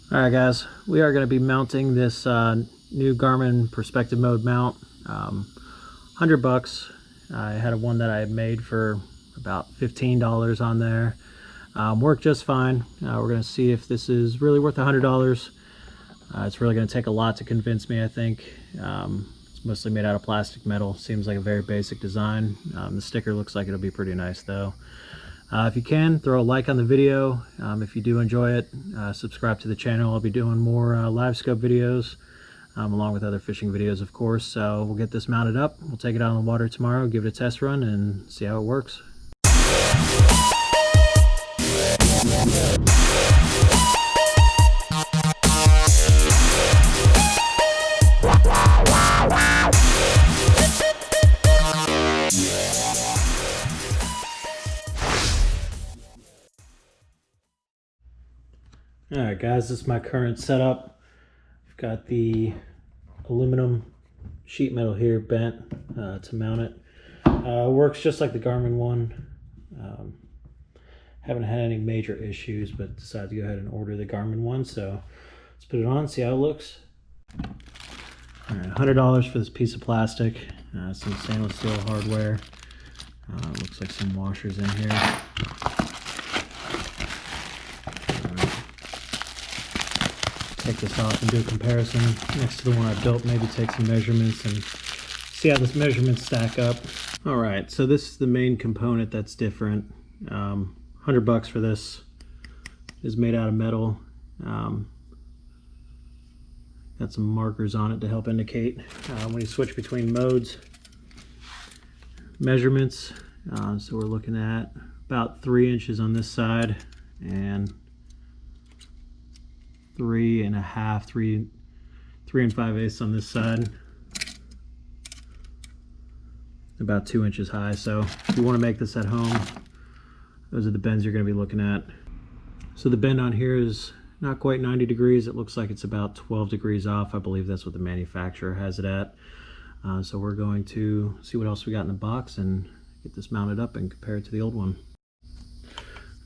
Alright guys, we are going to be mounting this new Garmin perspective mode mount. $100. I had one that I had made for about $15 on there. Worked just fine. We're going to see if this is really worth $100. It's really going to take a lot to convince me, I think. It's mostly made out of plastic metal. Seems like a very basic design. The sticker looks like it'll be pretty nice though. If you can, throw a like on the video. If you do enjoy it, subscribe to the channel. I'll be doing more LiveScope videos, along with other fishing videos, of course. So we'll get this mounted up. We'll take it out on the water tomorrow, give it a test run, and see how it works. Alright guys, this is my current setup. I've got the aluminum sheet metal here bent to mount it. Works just like the Garmin one. Haven't had any major issues, but decided to go ahead and order the Garmin one. So let's put it on, see how it looks. Alright, $100 for this piece of plastic. Some stainless steel hardware. Looks like some washers in here. Take this off and do a comparison next to the one I built, maybe take some measurements and see how this measurements stack up. Alright, so this is the main component that's different. $100 for this. Is made out of metal. Got some markers on it to help indicate when you switch between modes. Measurements, so we're looking at about 3 inches on this side and 3 5/8 on this side. About 2 inches high. So if you want to make this at home, those are the bends you're going to be looking at. So the bend on here is not quite 90 degrees. It looks like it's about 12 degrees off. I believe that's what the manufacturer has it at. So we're going to see what else we got in the box and get this mounted up and compare it to the old one.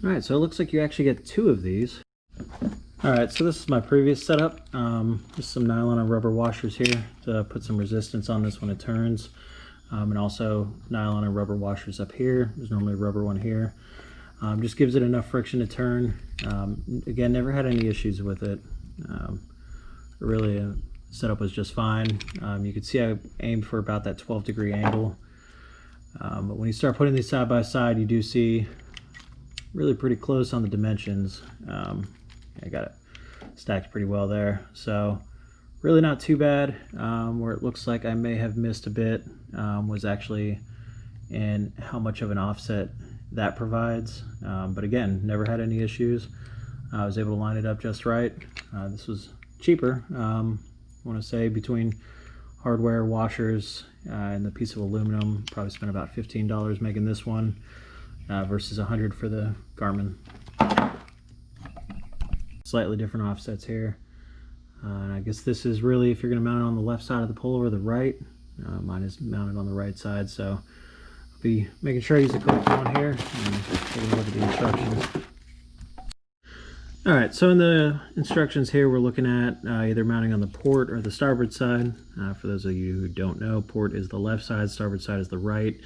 Alright, so it looks like you actually get 2 of these. Alright, so this is my previous setup. Just some nylon and rubber washers here to put some resistance on this when it turns. And also nylon and rubber washers up here. There's normally a rubber one here. Just gives it enough friction to turn. Again, never had any issues with it. Really, setup was just fine. You can see I aimed for about that 12-degree angle. But when you start putting these side by side, you do see really pretty close on the dimensions. I got it stacked pretty well there. So really not too bad. Where it looks like I may have missed a bit was actually in how much of an offset that provides. But again, never had any issues. I was able to line it up just right. This was cheaper. I want to say between hardware, washers, and the piece of aluminum, probably spent about $15 making this one versus $100 for the Garmin. Slightly different offsets here. And I guess this is really if you're going to mount it on the left side of the pole or the right. Mine is mounted on the right side, so I'll be making sure I use the correct one here and take a look at the instructions. Alright, so in the instructions here we're looking at either mounting on the port or the starboard side. For those of you who don't know, port is the left side, starboard side is the right.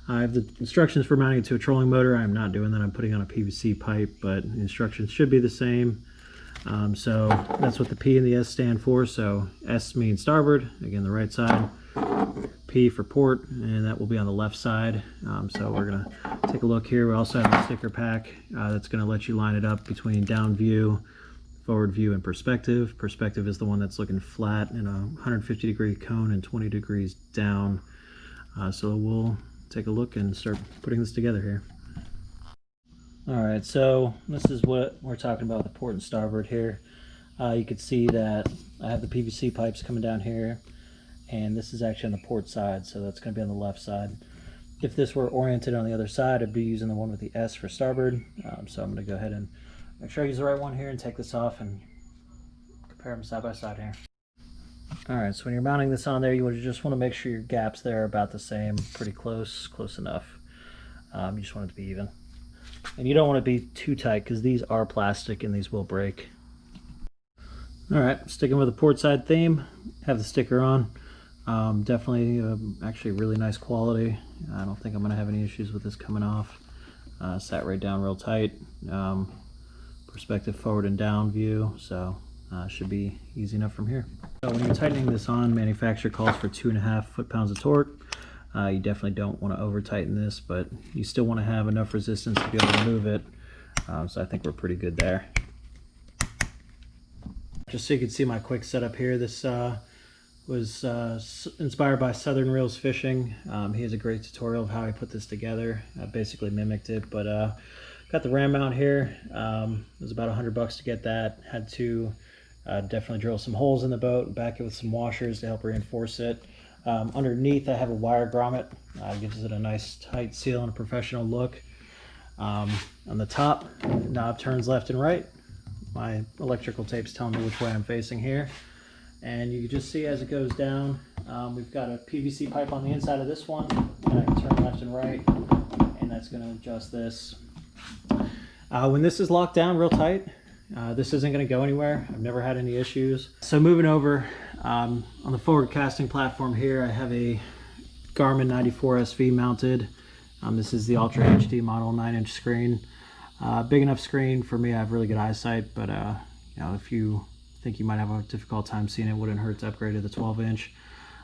I have the instructions for mounting it to a trolling motor. I'm not doing that, I'm putting on a PVC pipe, but the instructions should be the same. So that's what the P and the S stand for. So S means starboard, again the right side, P for port, and that will be on the left side. So we're going to take a look here. We also have a sticker pack that's going to let you line it up between down view, forward view, and perspective. Perspective is the one that's looking flat in a 150-degree cone and 20 degrees down. So we'll take a look and start putting this together here. Alright, so this is what we're talking about with the port and starboard here. You can see that I have the PVC pipes coming down here, and this is actually on the port side, so that's going to be on the left side. If this were oriented on the other side, I'd be using the one with the S for starboard. So I'm going to go ahead and make sure I use the right one here and take this off and compare them side by side here. Alright, so when you're mounting this on there, you just want to make sure your gaps there are about the same, pretty close enough. You just want it to be even. And you don't want to be too tight because these are plastic and these will break. All right, sticking with the port side theme, have the sticker on. Definitely actually really nice quality. I don't think I'm gonna have any issues with this coming off. Sat right down real tight. Perspective forward and down view, so should be easy enough from here. So when you're tightening this on, manufacturer calls for 2.5 foot-pounds of torque. You definitely don't want to over tighten this, but you still want to have enough resistance to be able to move it. So I think we're pretty good there. Just so you can see my quick setup here, this was inspired by Southern Reels Fishing. He has a great tutorial of how he put this together. I basically mimicked it, but got the ram mount here. It was about $100 to get that. Had to definitely drill some holes in the boat, back it with some washers to help reinforce it. Underneath I have a wire grommet. Gives it a nice tight seal and a professional look. On the top, the knob turns left and right. My electrical tape's telling me which way I'm facing here. And you can just see as it goes down, we've got a PVC pipe on the inside of this one. And I can turn left and right, and that's going to adjust this. When this is locked down real tight, this isn't going to go anywhere. I've never had any issues. So moving over, on the forward casting platform here, I have a Garmin 94 SV mounted. This is the Ultra HD model, 9-inch screen. Big enough screen for me. I have really good eyesight, but you know, if you think you might have a difficult time seeing it, wouldn't hurt to upgrade to the 12-inch.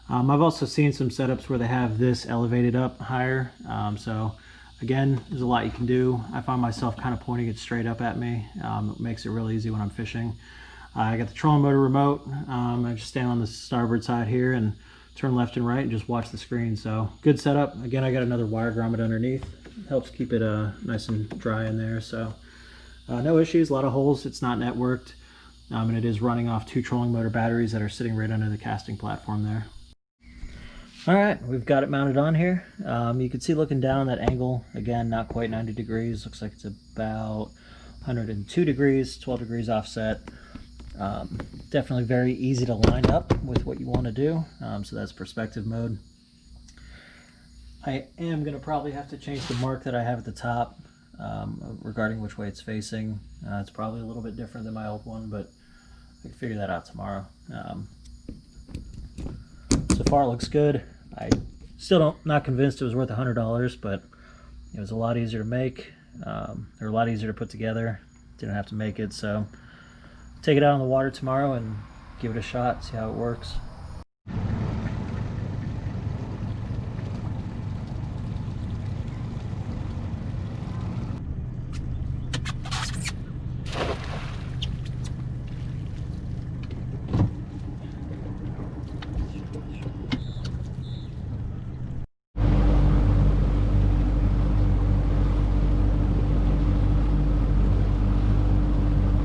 I've also seen some setups where they have this elevated up higher. So again, there's a lot you can do. I find myself kind of pointing it straight up at me. It makes it real easy when I'm fishing. I got the trolling motor remote. I just stand on the starboard side here and turn left and right and just watch the screen. So good setup. Again, I got another wire grommet underneath. Helps keep it nice and dry in there. So no issues, a lot of holes. It's not networked. And it is running off 2 trolling motor batteries that are sitting right under the casting platform there. All right, we've got it mounted on here. You can see looking down that angle, again, not quite 90 degrees. Looks like it's about 102 degrees, 12 degrees offset. Definitely very easy to line up with what you want to do. So that's perspective mode. I am going to probably have to change the mark that I have at the top regarding which way it's facing. It's probably a little bit different than my old one, but I can figure that out tomorrow. So far it looks good. I still not convinced it was worth $100, but it was a lot easier to make. They're a lot easier to put together. Didn't have to make it, so take it out on the water tomorrow and give it a shot, see how it works.